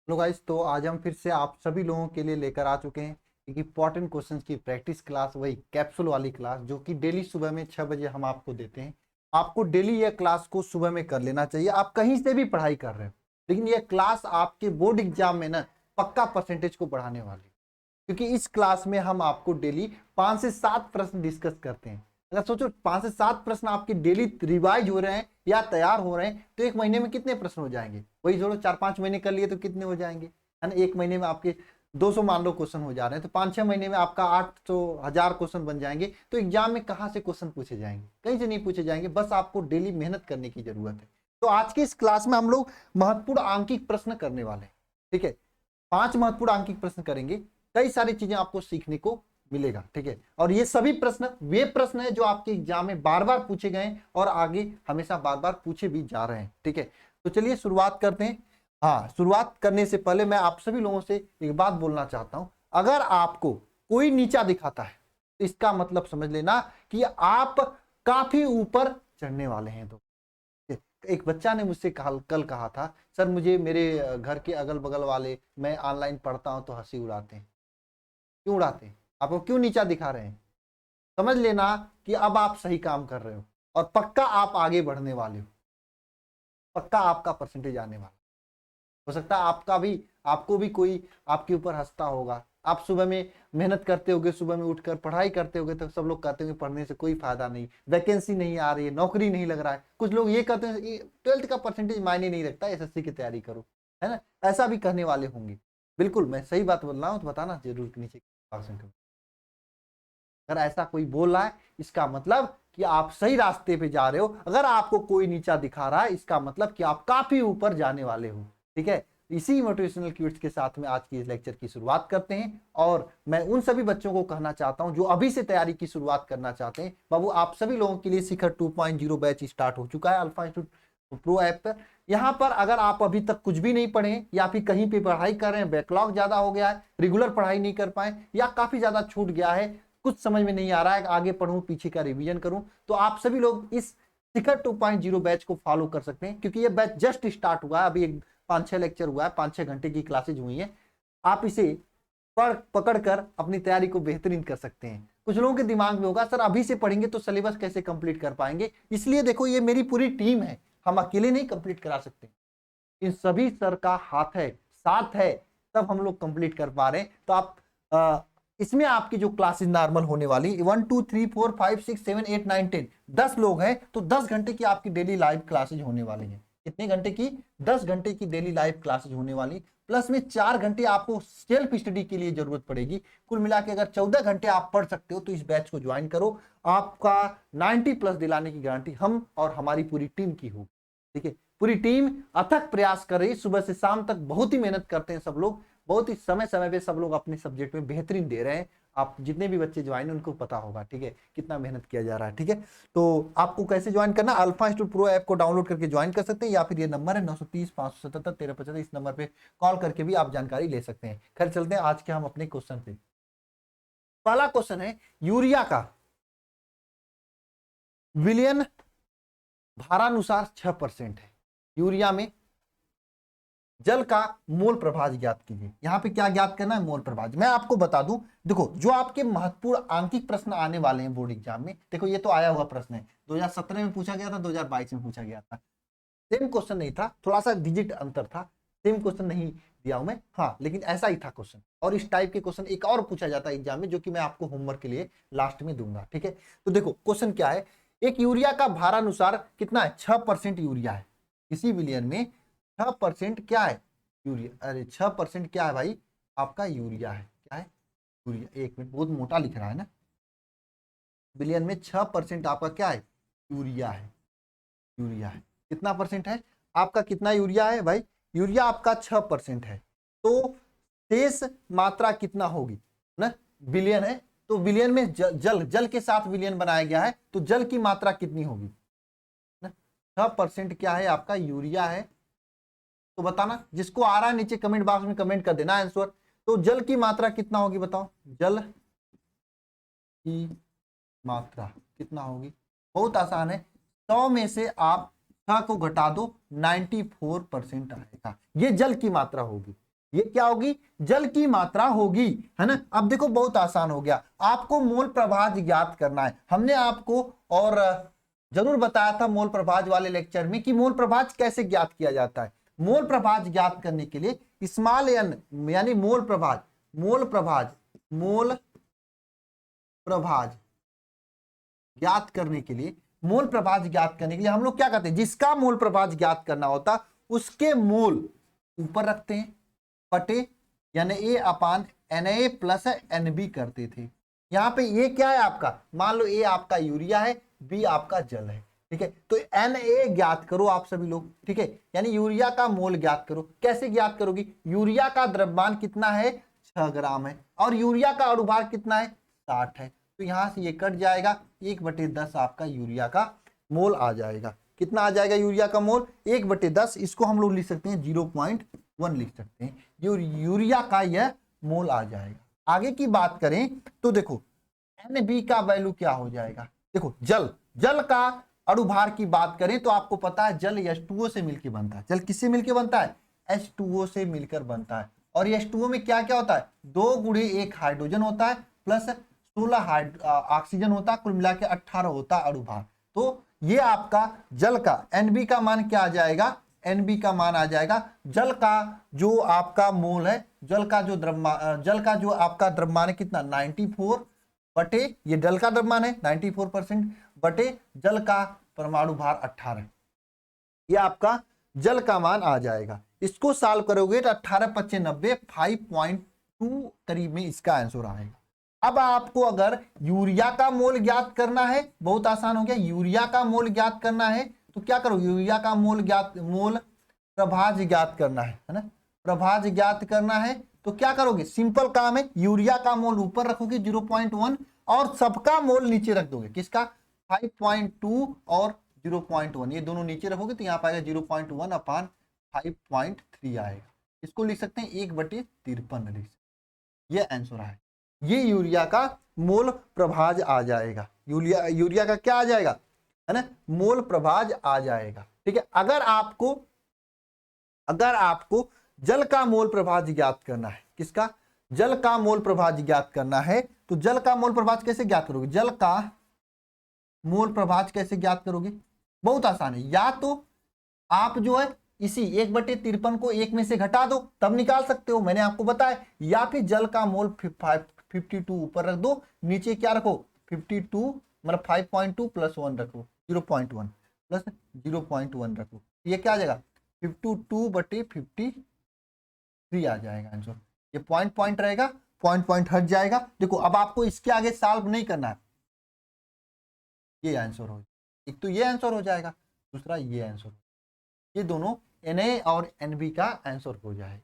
Hello guys, तो आज हम फिर से आप सभी लोगों के लिए लेकर आ चुके हैं एक इंपॉर्टेंट क्वेश्चंस की प्रैक्टिस क्लास, वही कैप्सूल वाली क्लास जो कि डेली सुबह में 6 बजे हम आपको देते हैं। आपको डेली यह क्लास को सुबह में कर लेना चाहिए। आप कहीं से भी पढ़ाई कर रहे हो, लेकिन यह क्लास आपके बोर्ड एग्जाम में ना पक्का परसेंटेज को बढ़ाने वाली है, क्योंकि इस क्लास में हम आपको डेली 5 से 7 प्रश्न डिस्कस करते हैं। अगर सोचो 5 से 7 प्रश्न आपके डेली रिवाइज हो रहे हैं या तैयार हो रहे हैं, तो एक महीने में कितने प्रश्न हो जाएंगे? वही जोड़ो, 4-5 महीने कर लिए तो कितने हो जाएंगे, है ना? एक महीने में आपके 200 मान लो क्वेश्चन हो जा रहे हैं, तो 5-6 महीने में आपका 800-1000 क्वेश्चन बन जाएंगे। तो एग्जाम में कहाँ से क्वेश्चन पूछे जाएंगे? कहीं से नहीं पूछे जाएंगे, बस आपको डेली मेहनत करने की जरूरत है। तो आज की इस क्लास में हम लोग महत्वपूर्ण आंकिक प्रश्न करने वाले हैं। ठीक है, 5 महत्वपूर्ण आंकिक प्रश्न करेंगे। कई सारी चीजें आपको सीखने को मिलेगा। ठीक है, और ये सभी प्रश्न वे प्रश्न है जो आपके एग्जाम में बार बार पूछे गए और आगे हमेशा बार बार पूछे भी जा रहे हैं। ठीक है, तो चलिए शुरुआत करते हैं। हाँ, शुरुआत करने से पहले मैं आप सभी लोगों से एक बात बोलना चाहता हूं। अगर आपको कोई नीचा दिखाता है तो इसका मतलब समझ लेना कि आप काफी ऊपर चढ़ने वाले हैं। तो एक बच्चा ने मुझसे कल कहा था, सर मुझे मेरे घर के अगल बगल वाले, मैं ऑनलाइन पढ़ता हूं तो हंसी उड़ाते हैं। क्यों उड़ाते हैं? आपको क्यों नीचा दिखा रहे हैं? समझ लेना कि अब आप सही काम कर रहे हो और पक्का आप आगे बढ़ने वाले हो। पक्का आपका परसेंटेज आने वाला। हो सकता है आपको भी कोई आपके ऊपर हंसता होगा। आप सुबह में मेहनत करते होगे, सुबह में उठकर पढ़ाई करते होगे, तो सब लोग कहते होंगे पढ़ने से कोई फायदा नहीं, वैकेंसी नहीं आ रही है, नौकरी नहीं लग रहा है। कुछ लोग ये कहते हैं 12th का परसेंटेज मायने नहीं रखता, एसएससी की तैयारी करो, है ना? ऐसा भी कहने वाले होंगे। बिल्कुल मैं सही बात बोल रहा हूँ तो बताना जरूर नीचे कमेंट में। अगर ऐसा कोई बोल रहा है, इसका मतलब कि आप सही रास्ते पे जा रहे हो। अगर आपको कोई नीचा दिखा रहा है, इसका मतलब कि आप काफी ऊपर जाने वाले हो। ठीक है, इसी मोटिवेशनल क्विट्स के साथ में आज की इस लेक्चर की शुरुआत करते हैं। और मैं उन सभी बच्चों को कहना चाहता हूं जो अभी से तैयारी की शुरुआत करना चाहते हैं, बाबू आप सभी लोगों के लिए शिखर 2.0 बैच स्टार्ट हो चुका है अल्फा इंस्टीट्यूट प्रो ऐप पर। यहाँ पर अगर आप अभी तक कुछ भी नहीं पढ़े या फिर कहीं पे पढ़ाई कर रहे हैं, बैकलॉग ज्यादा हो गया है, रेगुलर पढ़ाई नहीं कर पाए या काफी ज्यादा छूट गया है, कुछ समझ में नहीं आ रहा है, आगे पढ़ूं पीछे का रिवीजन करूं, तो आप सभी लोग इस शिखर 2.0 बैच को फॉलो कर सकते हैं। क्योंकि ये बैच जस्ट स्टार्ट हुआ है, अभी 5-6 लेक्चर हुआ है, 5-6 घंटे की क्लासेज हुई हैं। आप इसे पकड़ कर अपनी तैयारी को बेहतरीन कर सकते हैं। कुछ लोगों के दिमाग में होगा, सर अभी से पढ़ेंगे तो सिलेबस कैसे कंप्लीट कर पाएंगे? इसलिए देखो, ये मेरी पूरी टीम है, हम अकेले नहीं कंप्लीट करा सकते। इन सभी सर का हाथ है, साथ है, तब हम लोग कंप्लीट कर पा रहे हैं। तो आप इसमें आपकी जो क्लासेस नॉर्मल होने वाली 1 2 3 4 5 6 7 8 9 10 10 लोग हैं, तो 10 घंटे की आपकी डेली लाइव क्लासेज होने वाली है। कितने घंटे की? 10 घंटे की डेली लाइव क्लासेज होने वाली, प्लस में 4 घंटे आपको सेल्फ स्टडी के लिए जरूरत पड़ेगी। कुल मिला के अगर 14 घंटे आप पढ़ सकते हो तो इस बैच को ज्वाइन करो। आपका 90+ दिलाने की गारंटी हम और हमारी पूरी टीम की होगी। ठीक है, पूरी टीम अथक प्रयास कर रही है, सुबह से शाम तक बहुत ही मेहनत करते हैं सब लोग, बहुत ही समय समय पे सब लोग अपने सब्जेक्ट में बेहतरीन दे रहे हैं। आप जितने भी बच्चे ज्वाइन उनको पता होगा, ठीक है, कितना मेहनत किया जा रहा है। ठीक है, तो आपको कैसे ज्वाइन करना? अल्फा इंस्टीट्यूट प्रो ऐप को डाउनलोड करके ज्वाइन कर सकते हैं, या फिर ये नंबर है 930-577-1375, इस नंबर पे कॉल करके भी आप जानकारी ले सकते हैं। खैर चलते हैं आज के हम अपने क्वेश्चन पे। पहला क्वेश्चन है, यूरिया का विलयन भारानुसार 6% है। यूरिया में जल का मोल प्रभाज ज्ञात कीजिए। यहां पे क्या ज्ञात करना है? मोल प्रभाज। मैं आपको बता दूं, देखो जो आपके महत्वपूर्ण आंकिक प्रश्न आने वाले हैं बोर्ड एग्जाम में, देखो ये तो आया हुआ प्रश्न है, 2017 में पूछा गया था, 2022 में पूछा गया था। सेम क्वेश्चन नहीं था, थोड़ा सा डिजिट अंतर था, सेम क्वेश्चन नहीं दिया हूं मैं, हाँ, लेकिन ऐसा ही था क्वेश्चन। और इस टाइप के क्वेश्चन एक और पूछा जाता है एग्जाम में, जो कि मैं आपको होमवर्क के लिए लास्ट में दूंगा। ठीक है, तो देखो क्वेश्चन क्या है, एक यूरिया का भारानुसार कितना है? 6% यूरिया है। इसी विलियन में 6% क्या है? यूरिया। अरे 6% क्या है भाई? आपका यूरिया है। क्या है? यूरिया। एक मिनट, बहुत मोटा लिख रहा है ना। बिलियन में 6% आपका क्या है? यूरिया है। यूरिया है। कितना परसेंट है आपका? कितना यूरिया है भाई? यूरिया आपका 6% है। तो शेष मात्रा कितना होगी ना? बिलियन है, तो बिलियन में जल के साथ बिलियन बनाया गया है, तो जल की मात्रा कितनी होगी ना? 6% क्या है आपका? यूरिया है। तो बताना, जिसको आ रहा है नीचे कमेंट बॉक्स में कमेंट कर देना आंसर। तो जल की मात्रा कितना होगी बताओ? जल की मात्रा कितना होगी? बहुत आसान है, 100 में से आप 6 को घटा दो, 94% आएगा। ये जल की मात्रा होगी। ये क्या होगी, जल की मात्रा होगी, है ना। अब देखो बहुत आसान हो गया, आपको मोल प्रभाज ज्ञात करना है। हमने आपको और जरूर बताया था मोल प्रभाज वाले लेक्चर में कि मोल प्रभाज कैसे ज्ञात किया जाता है। मोल प्रभाज ज्ञात करने के लिए स्मॉल एन यानी मोल प्रभाज ज्ञात करने के लिए हम लोग क्या करते हैं, जिसका मोल प्रभाज ज्ञात करना होता उसके मोल ऊपर रखते हैं बटे यानी ए अपान Na प्लस NB करते थे। यहाँ पे ये क्या है आपका, मान लो ए आपका यूरिया है, बी आपका जल है, ठीक है। तो Na ज्ञात करो आप सभी लोग, ठीक है, यानी यूरिया का मोल ज्ञात करो। कैसे ज्ञात करोगी, यूरिया का द्रव्यमान कितना है 6 ग्राम है और यूरिया का अणुभार कितना है 60 है। तो यहां से ये कट जाएगा, 1/10 आपका यूरिया का मोल आ जाएगा। कितना आ जाएगा यूरिया का मोल, 1/10। इसको हम लोग लिख सकते हैं 0.1 लिख सकते हैं, यूरिया का यह मोल आ जाएगा। आगे की बात करें तो देखो NB का वैल्यू क्या हो जाएगा। देखो जल का अणुभार की बात करें तो आपको पता है जल H2O से मिलकर बनता है। जल किससे मिलकर बनता है, H2O से मिलकर बनता है। और H2O में क्या क्या होता है, 2 गुणे 1 हाइड्रोजन होता है प्लस 16 ऑक्सीजन होता है, कुल मिला के 18 होता है अणुभार। तो ये आपका जल का NB का मान क्या आ जाएगा, NB का मान आ जाएगा जल का जो आपका मोल है, जल का जो आपका द्रव्यमान है कितना 94 बटे, ये जल का द्रव्यमान है 94% बटे जल का परमाणु भार 18, ये आपका जल का मान आ जाएगा। इसको सॉल्व करोगे तो 18×5 = 5.2 करीब में इसका आंसर आएगा। अब आपको अगर यूरिया का मोल ज्ञात करना है, बहुत आसान हो गया, यूरिया का मोल ज्ञात करना है तो क्या करो, यूरिया का मोल प्रभाज ज्ञात करना है ना, प्रभाज ज्ञात करना है तो क्या करोगे, सिंपल काम है, यूरिया का मोल ऊपर रखोगे 0.1 और सबका मोल नीचे रख दोगे, किसका 5.2 और 0.1, ये दोनों नीचे रखोगे तो यहाँ पाएगा 0.1 अपान 5.3 आएगा। इसको लिख सकते हैं 1/53, ये आंसर है। ये यूरिया का मोल प्रभाज आ जाएगा, यूरिया का क्या आ जाएगा, है ना, मोल प्रभाज आ जाएगा, ठीक है। अगर आपको जल का मोल प्रभाज ज्ञात करना है, किसका, जल का मोल प्रभाज ज्ञात करना है तो जल का मोल प्रभाज कैसे ज्ञात करोगे, जल का मोल प्रभाज कैसे ज्ञात करोगे, बहुत आसान है, या तो आप जो है इसी 1/53 को 1 में से घटा दो तब निकाल सकते हो, मैंने आपको बताया, या फिर जल का मोल 52 ऊपर रख दो, नीचे क्या रखो 52 मतलब 5.2 प्लस 1 रखो 0.1 प्लस 0.1 रखो, ये क्या आ जाएगा 52/53 आ जाएगा आंसर। ये पॉइंट रहेगा, पॉइंट हट जाएगा। देखो अब आपको इसके आगे सॉल्व नहीं करना है, ये आंसर हो, एक तो ये आंसर हो जाएगा, दूसरा ये आंसर, ये दोनों Na और Nb का आंसर हो जाएगा,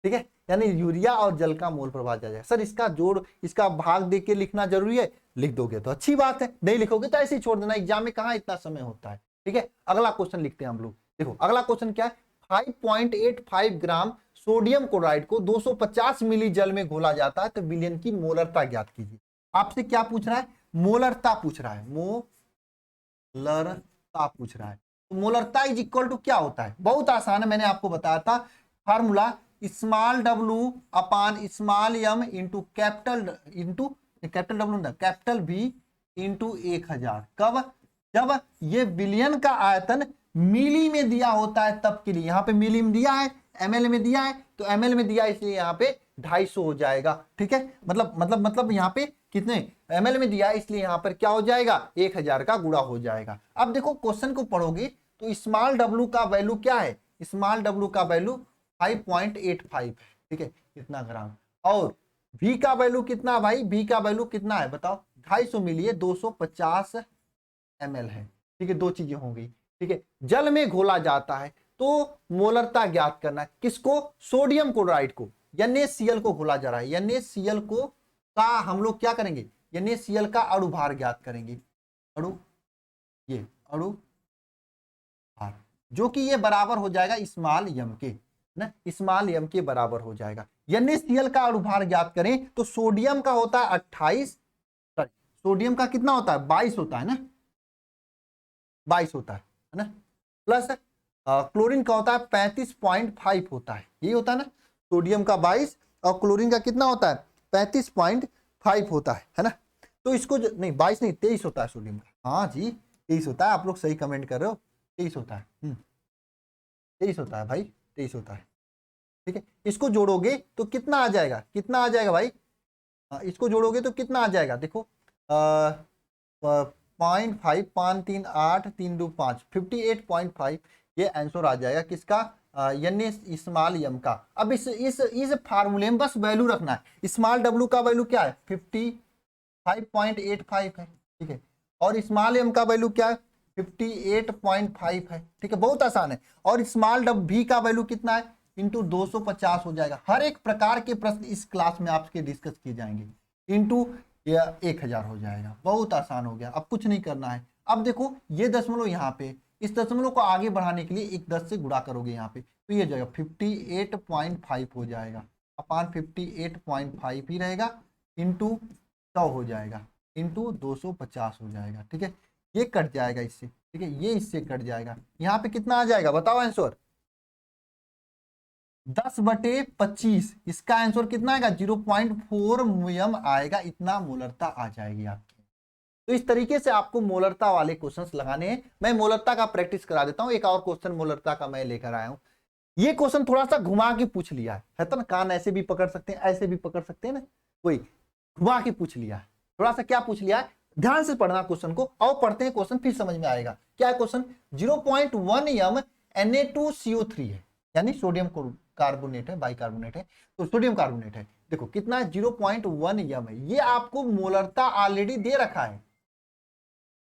ठीक है। यानी यूरिया और जल का मोल प्रभाज आ जाएगा। सर इसका जोड़, इसका भाग देख के लिखना जरूरी है, लिख दोगे तो अच्छी बात है, नहीं लिखोगे तो ऐसे ही छोड़ देना, एग्जाम में कहाँ इतना समय होता है, ठीक है। अगला क्वेश्चन लिखते हैं हम लोग। देखो अगला क्वेश्चन क्या है, 5.85 ग्राम सोडियम क्लोराइड को 250 मिली जल में घोला जाता है तो विलयन की मोलरता ज्ञात कीजिए। आपसे क्या पूछ रहा है, मोलरता पूछ रहा है, मोलरता पूछ रहा है। तो मोलरता इज इक्वल टू क्या होता है, बहुत आसान है, मैंने आपको बताया था formula, small w upon small m into capital V into 1000। कब, जब ये बिलियन का आयतन मिली में दिया होता है तब के लिए, यहाँ पे मिली में दिया है, ml में दिया है, तो ml में दिया इसलिए यहाँ पे 250 हो जाएगा, ठीक है। मतलब यहाँ पे कितने ml में दिया है इसलिए यहाँ पर क्या हो जाएगा 1000 का गुणा हो जाएगा। अब देखो क्वेश्चन को पढ़ोगे तो स्मॉल w का वैल्यू क्या है, स्मॉल w का वैल्यू 5.85 है, ठीक है, कितना ग्राम, और v का वैल्यू कितना भाई, v का वैल्यू कितना है बताओ, 250 मिली है, 250 ml है, ठीक है, दो चीजें हो गई, ठीक है। जल में घोला जाता है तो मोलरता ज्ञात करना है, किसको, सोडियम क्लोराइड को, NaCl को घोला जा रहा है, NaCl को का हम लोग क्या करेंगे, NaCl का अणुभार ज्ञात करेंगे, अणुभार, जो कि ये बराबर हो जाएगा स्मॉल m के ना, स्मॉल m के बराबर हो जाएगा। NaCl का अणुभार ज्ञात करें तो सोडियम का होता है 28, सोडियम का कितना होता है 22 होता है ना, 22 होता है ना, प्लस क्लोरीन का होता है 35.5 होता है, यही होता है ना, सोडियम का 22 और क्लोरीन का कितना होता है 35.5 होता है ना। तो इसको नहीं 22 नहीं 23 होता है सोडियम का, हाँ जी 23 होता है, आप लोग सही कमेंट कर रहे हो, 23 होता है, 23 होता है भाई, 23 होता है, ठीक है। इसको जोड़ोगे तो कितना आ जाएगा, कितना आ जाएगा भाई, इसको जोड़ोगे तो कितना आ जाएगा, देखो 0.5 5 3 8 3 2 5 58.5 ये आंसर आ जाएगा किसका, यानी स्मॉल यम का। अब इस फार्मूले में बस वैल्यू रखना है, स्मॉल डब्ल्यू का वैल्यू क्या है 55.85 है, ठीक है, और स्मॉल एम का वैल्यू क्या है 58.5 है, ठीक है, बहुत आसान है। और स्मॉल डब भी का वैल्यू कितना है इंटू 250 हो जाएगा। हर एक प्रकार के प्रश्न इस क्लास में आपके डिस्कस किए जाएंगे, इंटू 1000 हो जाएगा, बहुत आसान हो गया, अब कुछ नहीं करना है। अब देखो ये दशमलव यहाँ पे, इस दशमलव को आगे बढ़ाने के लिए एक 10 से गुणा करोगे यहाँ पे, तो ये जाएगा 58.5 हो जाएगा, अपान 58.5 ही रहेगा, इंटू 100 हो जाएगा, इंटू 250 हो जाएगा, ठीक है, ये कट जाएगा इससे, ठीक है, ये इससे कट जाएगा, यहाँ पे कितना आ जाएगा बताओ आंसर 10/25, इसका आंसर कितना आएगा 0.4 म्यूम आएगा, इतना मोलरता आ जाएगी आपकी। तो इस तरीके से आपको मोलरता वाले क्वेश्चंस लगाने हैं। मैं मोलरता का प्रैक्टिस करा देता हूं, एक और क्वेश्चन मोलरता का मैं लेकर आया हूं। ये क्वेश्चन थोड़ा सा घुमा के पूछ लिया है तो ना, कान ऐसे भी पकड़ सकते हैं ऐसे भी पकड़ सकते हैं ना, कोई घुमा के पूछ लिया है, थोड़ा सा क्या पूछ लिया है, ध्यान से पढ़ना क्वेश्चन को, और पढ़ते हैं क्वेश्चन फिर समझ में आएगा। क्या है क्वेश्चन, 0.1 m Na2CO3 है, यानी सोडियम कार्बोनेट है, बाइकार्बोनेट है, तो सोडियम कार्बोनेट है, देखो कितना है 0.1 m है, ये आपको मोलरता ऑलरेडी दे रखा है,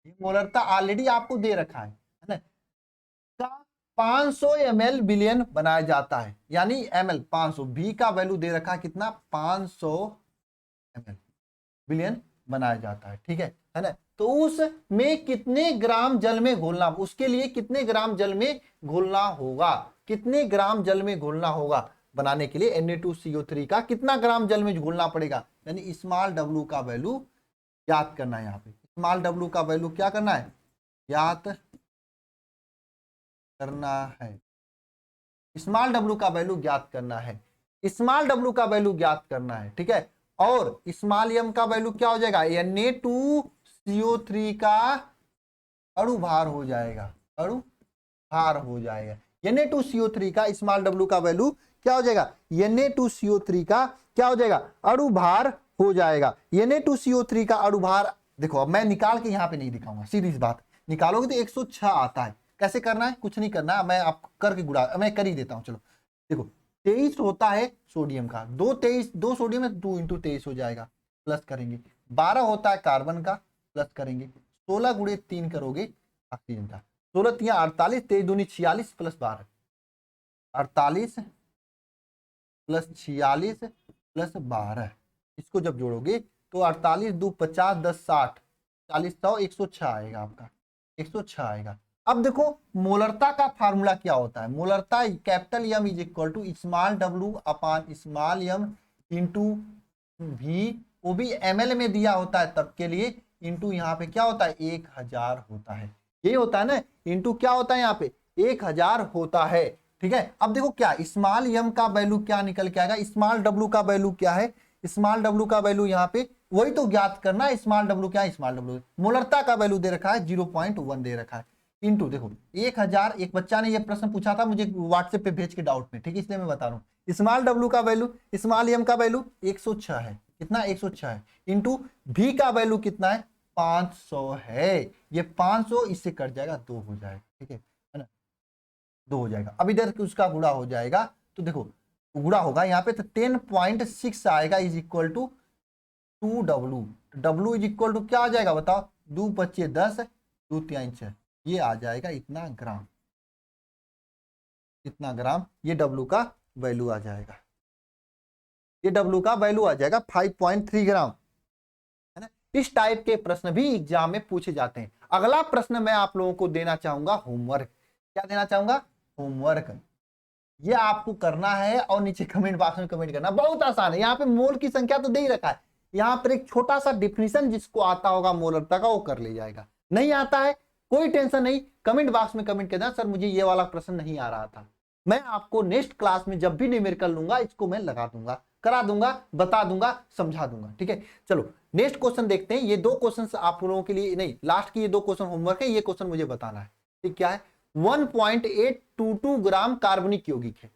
ये मोलरता ऑलरेडी आपको दे रखा है ना, का 500 ml बिलियन बनाया जाता है, यानी ml 500, बी का वैल्यू दे रखा है कितना 500 ml बिलियन बनाया जाता है, ठीक है ना। तो उसमें कितने ग्राम जल में घोलना, उसके लिए कितने ग्राम जल में घोलना होगा, कितने ग्राम जल में घोलना होगा बनाने के लिए Na2CO3 का कितना ग्राम जल में घोलना पड़ेगा, यानी स्मॉल w का वैल्यू याद करना है। यहाँ पे स्मॉल w का वैल्यू क्या करना है, याद करना है, स्मॉल w का वैल्यू ज्ञात करना है, स्मॉल w का वैल्यू ज्ञात करना है, ठीक है। और स्मॉल m का वैल्यू क्या हो जाएगा, Na2CO3 का अणु भार हो जाएगा, अणु भार हो जाएगा, Na2CO3 का स्मॉल w का वैल्यू क्या हो जाएगा, Na2CO3 का क्या हो जाएगा अणु भार हो जाएगा, Na2CO3 का अणु भार। देखो अब मैं निकाल के यहाँ पे नहीं दिखाऊंगा, सीधी सी बात, निकालोगे तो 106 आता है, कैसे करना है कुछ नहीं करना, मैं आपको करके गुड़ा मैं कर ही देता हूँ। चलो देखो 23 होता है सोडियम का, 2 सोडियम है 2 × 23 हो जाएगा, प्लस करेंगे 12 होता है कार्बन का, प्लस करेंगे 16 × 3 करोगे ऑक्सीजन का, 16 × 48, 23 दूनी 46 प्लस 12, 48 प्लस 46 प्लस 12, इसको जब जोड़ोगे तो 48 2 50 10 60 40 100 106 आएगा आपका, 106 आएगा। अब देखो मोलरता का फार्मूला क्या होता है, मोलरता capital M is equal to small w upon small m into v, वो भी ml में दिया होता है तब के लिए, इंटू यहाँ पे क्या होता है 1000 होता है, यही होता है ना, इंटू क्या होता है यहाँ पे 1000 होता है, ठीक है। अब देखो क्या स्मॉल m का वैल्यू क्या निकल के आएगा, स्मॉल w का वैल्यू क्या है, स्मॉल w का वैल्यू यहाँ पे वही तो ज्ञात करना है, स्मॉल w क्या है, स्मॉल w मोलरता का वैल्यू दे रखा है 0.1 दे रखा है, इंटू देखो 1000, एक बच्चा ने ये प्रश्न पूछा था मुझे व्हाट्सएप पे भेज के डाउट में, ठीक है, इसलिए मैं बता रहा हूँ, स्मॉल w का वैल्यू स्मॉल m का वैल्यू 106 है, कितना 106 है, इंटू v का वैल्यू कितना है 500 है, ये 500 इससे कट जाएगा 2 हो जाएगा, ठीक है ना, 2 हो जाएगा। अब इधर उसका गुणा हो जाएगा, तो देखो गुणा होगा यहाँ पे तो 10.6 आएगा is equal to 2w, w is equal to क्या आ जाएगा बताओ, 2 × 5 = 10, 2 × 3 = 6, ये आ जाएगा इतना ग्राम, इतना ग्राम, ये W का वैल्यू आ जाएगा, ये W का वैल्यू आ जाएगा 5.3 ग्राम, है ना। इस टाइप के प्रश्न भी एग्जाम में पूछे जाते हैं। अगला प्रश्न मैं आप लोगों को देना चाहूंगा होमवर्क, क्या देना चाहूंगा होमवर्क, ये आपको करना है और नीचे कमेंट बॉक्स में कमेंट करना, बहुत आसान है। यहाँ पे मोल की संख्या तो दे ही रखा है, यहाँ पर एक छोटा सा डिफिनीशन जिसको आता होगा मोलरता का वो कर ले जाएगा, नहीं आता है कोई टेंशन नहीं, कमेंट बॉक्स में कमेंट कर देना सर मुझे ये वाला प्रश्न नहीं आ रहा था, मैं आपको नेक्स्ट क्लास में जब भी न्यूमेरिकल लूंगा इसको मैं लगा दूंगा, करा दूंगा, बता दूंगा, समझा दूंगा। ठीक है, चलो नेक्स्ट क्वेश्चन देखते हैं। ये दो क्वेश्चन आप लोगों के लिए नहीं, लास्ट की ये दो क्वेश्चन होमवर्क है, ये क्वेश्चन मुझे बताना है। ठीक, क्या है? 1.822 ग्राम कार्बनिक यौगिक है।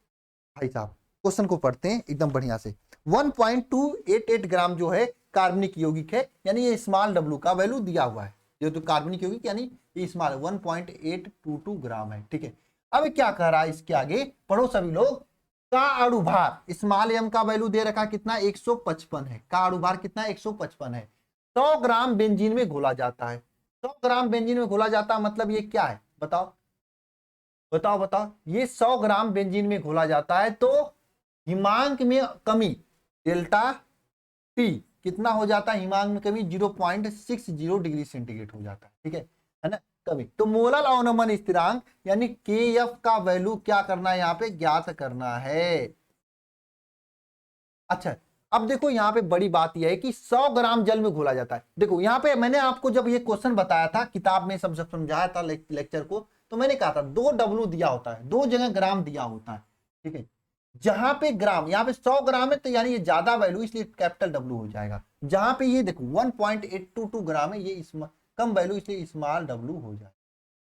भाई साहब क्वेश्चन को पढ़ते हैं एकदम बढ़िया से। 1.288 ग्राम जो है कार्बनिक यौगिक है, यानी ये स्मॉल डब्ल्यू का वैल्यू दिया हुआ है। जो तो कार्बनिक यौगिक यानी ये स्मॉल 1.822 ग्राम है। ठीक है, अब क्या कह रहा है इसके आगे, पढ़ो सभी लोग। का अणुभार स्मॉल एम का वैल्यू दे रखा कितना, 155 है। का अणुभार कितना, 155 है। 100 ग्राम बेंजीन में घोला जाता है। 100 ग्राम बेंजीन में घोला जाता है मतलब ये क्या है, बताओ बताओ बताओ। ये 100 ग्राम बेंजीन में घोला जाता है तो हिमांक में कमी डेल्टा टी कितना हो जाता है, हिमांक में कमी 0.60 डिग्री सेंटीग्रेड हो जाता है। ठीक है ना, कमी। तो मोलल अवनमन स्थिरांक यानी केएफ का वैल्यू क्या करना है, यहाँ पे ज्ञात करना है। अच्छा, अब देखो यहाँ पे बड़ी बात यह है कि 100 ग्राम जल में घोला जाता है। देखो यहाँ पे मैंने आपको जब ये क्वेश्चन बताया था, किताब में सब समझाया था लेक्चर को, तो मैंने कहा था 2 डब्ल्यू दिया होता है, 2 जगह ग्राम दिया होता है। ठीक है, जहां पे ग्राम, यहाँ पे 100 ग्राम है तो यानी ये ज्यादा वैल्यू, इसलिए कैपिटल डब्ल्यू हो जाएगा। जहां पे ये देखो 1.822 ग्राम है, ये कम वैल्यू, इसलिए स्मॉल डब्ल्यू हो जाएगा।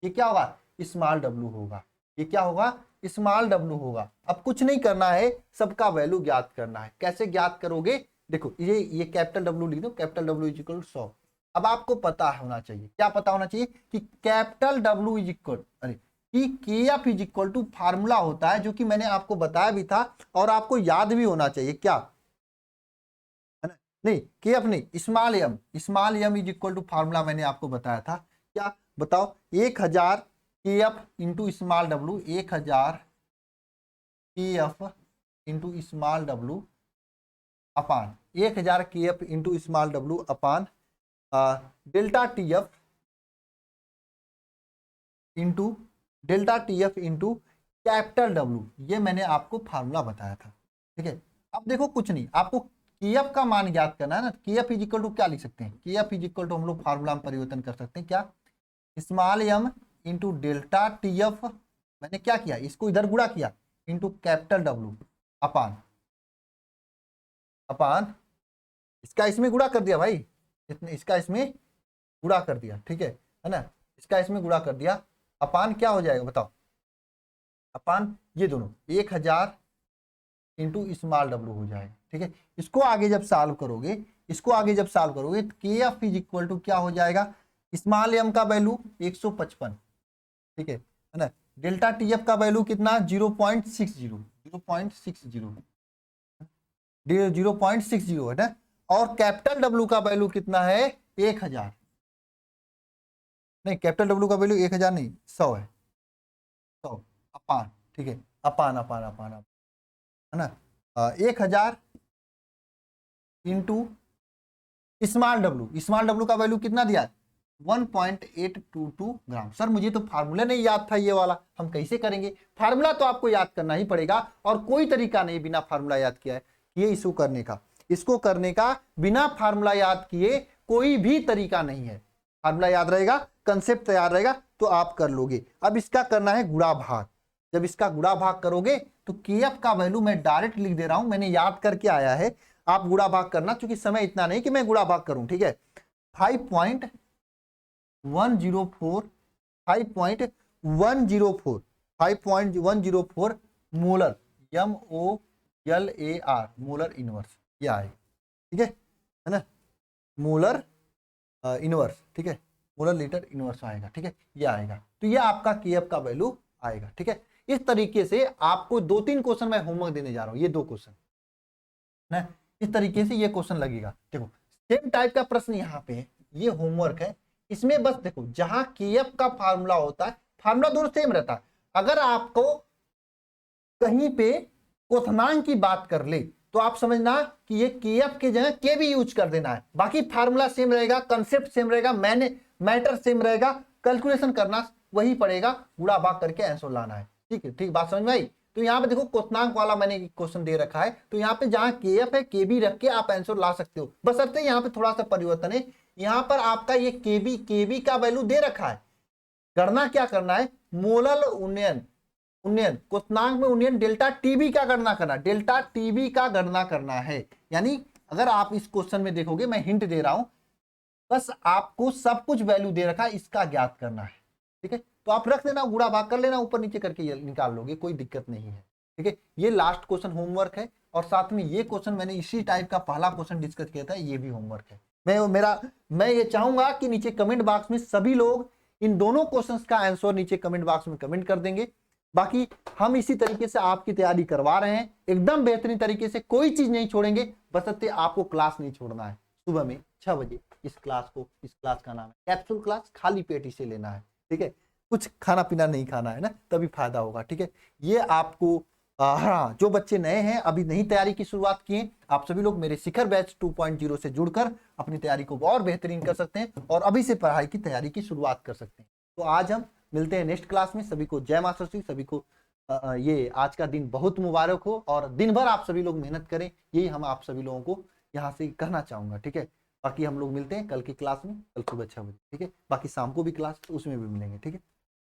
ये क्या होगा, स्मॉल डब्ल्यू होगा। ये क्या होगा, स्मॉल डब्ल्यू होगा। अब कुछ नहीं करना है, सबका वैल्यू ज्ञात करना है। कैसे ज्ञात करोगे, देखो ये कैपिटल डब्ल्यू लिख दो, कैपिटल डब्ल्यू इज इक्वल 100। अब आपको पता होना चाहिए, क्या पता होना चाहिए कि कैपिटल डब्ल्यू इज इक्वल, अरे कि KF is equal to formula होता है, जो कि मैंने आपको बताया भी था और आपको याद भी होना चाहिए। क्या है ना, नहीं केएफ नहीं, small M is equal to formula मैंने आपको बताया था। क्या बताओ, 1000 KF into small W, 1000 KF into small W upon 1000 KF into small W upon delta TF into delta TF into capital W. ये मैंने आपको फार्मूला बताया था। ठीक है, अब देखो कुछ नहीं, आपको केएफ का मान ज्ञात करना है ना। केएफ इज इक्वल टू क्या लिख सकते हैं, केएफ इज इक्वल टू हम लोग फार्मूला में परिवर्तन कर सकते हैं। क्या, small M into delta TF, मैंने क्या किया, इसको इधर गुणा किया, into capital W upon upon इसका इसमें गुणा कर दिया भाई, इसका इसमें गुणा कर दिया। ठीक है ना, इसका इसमें गुणा कर दिया, अपान क्या हो जाएगा बताओ, अपान ये दोनों 1000 इंटू स्मॉल डब्ल्यू हो जाएगा। ठीक है, इसको आगे जब सॉल्व करोगे, तो केएफ इज इक्वल टू क्या हो जाएगा, स्मॉल एम का वैल्यू 155। ठीक है ना, डेल्टा टीएफ का वैल्यू कितना, 0.60 है ना, और कैपिटल डब्ल्यू का वैल्यू कितना है, 1000 नहीं, कैपिटल डब्ल्यू का वैल्यू 1000 नहीं, 100 है, 100 अपान। ठीक है, अपान अपान अपान है ना, 1000 इंटू स्मॉल डब्ल्यू का वैल्यू कितना दिया, 1.822 ग्राम। सर मुझे तो फार्मूला नहीं याद था ये वाला, हम कैसे करेंगे, फार्मूला तो आपको याद करना ही पड़ेगा, और कोई तरीका नहीं बिना फार्मूला याद किया है ये इशू करने का, इसको करने का बिना फार्मूला याद किए कोई भी तरीका नहीं है। फार्मूला याद रहेगा, कंसेप्ट तैयार रहेगा तो आप कर लोगे। अब इसका करना है गुणा भाग, जब इसका गुणा भाग करोगे तो केएफ का वैल्यू मैं डायरेक्ट लिख दे रहा हूं, मैंने याद करके आया है, आप गुणा भाग करना, क्योंकि समय इतना नहीं कि मैं गुणा भाग करूं। ठीक है, 5.104 मोलर MOLAR मोलर इनवर्स ये आएगा। ठीक है ना, मोलर इनवर्स, ठीक है, मोलर लीटर इनवर्स आएगा। ठीक है, ये आएगा, तो ये आपका केएफ का वैल्यू आएगा। ठीक है, इस तरीके से आपको 2-3 क्वेश्चन मैं होमवर्क देने जा रहा हूं, ये 2 क्वेश्चन ना, इस तरीके से ये क्वेश्चन लगेगा। देखो सेम टाइप का प्रश्न यहाँ पे ये होमवर्क है, इसमें बस देखो जहां केएफ का फार्मूला होता है, फार्मूला दोनों सेम रहता है। अगर आपको कहीं पे क्वथनांक की बात कर ले तो आप समझना कि ये केएफ के जगह के भी यूज कर देना है, बाकी फार्मूला सेम रहेगा, कंसेप्ट सेम रहेगा, मैटर सेम रहेगा, कैलकुलेशन करना वही पड़ेगा, गुणा भाग करके आंसर लाना है। ठीक है, ठीक बात समझ में आई। तो यहाँ पे देखो क्वथनांक वाला मैंने क्वेश्चन दे रखा है, तो यहाँ पे जहां केएफ है के भी रख के आप आंसर ला सकते हो, बशर्ते यहाँ पे थोड़ा सा परिवर्तन है, यहाँ पर आपका ये केबी का वैल्यू दे रखा है, करना क्या करना है, मोलल उन्नयन, क्वथनांक में उन्नयन डेल्टा टीबी का गणना करना, डेल्टा टीबी का गणना करना है। यानी अगर आप इस क्वेश्चन में देखोगे, मैं हिंट दे रहा हूं, बस आपको सब कुछ वैल्यू दे रखा है, इसका ज्ञात करना है। ठीक है, तो आप रख देना, गुणा भाग कर लेना, ऊपर नीचे करके ये निकाल लोगे, कोई दिक्कत नहीं है। ठीक है, ये लास्ट क्वेश्चन होमवर्क है, और साथ में ये क्वेश्चन मैंने इसी टाइप का पहला क्वेश्चन डिस्कस किया था, ये भी होमवर्क है। मैं ये चाहूंगा कि नीचे कमेंट बॉक्स में सभी लोग इन दोनों क्वेश्चंस का आंसर नीचे कमेंट बॉक्स में कमेंट कर देंगे। बाकी हम इसी तरीके से आपकी तैयारी करवा रहे हैं, एकदम बेहतरीन तरीके से, कोई चीज नहीं छोड़ेंगे, बशर्ते आपको क्लास नहीं छोड़ना है। सुबह में 6 बजे इस क्लास का नाम है कैप्सूल क्लास, खाली पेट इसे लेना है। ठीक है, कुछ खाना पीना नहीं खाना है ना, तभी फायदा होगा। ठीक है, ये आपको हाँ, जो बच्चे नए हैं, अभी नहीं तैयारी की शुरुआत किए, आप सभी लोग मेरे शिखर बैच 2.0 से जुड़कर अपनी तैयारी को और बेहतरीन कर सकते हैं, और अभी से पढ़ाई की तैयारी की शुरुआत कर सकते हैं। तो आज हम मिलते हैं नेक्स्ट क्लास में। सभी को जय मां सरस्वती, सभी को ये आज का दिन बहुत मुबारक हो, और दिन भर आप सभी लोग मेहनत करें, यही हम आप सभी लोगों को यहाँ से कहना चाहूंगा। ठीक है, बाकी हम लोग मिलते हैं कल की क्लास में, कल सुबह 6 बजे। ठीक है, बाकी शाम को भी क्लास, उसमें भी मिलेंगे। ठीक है।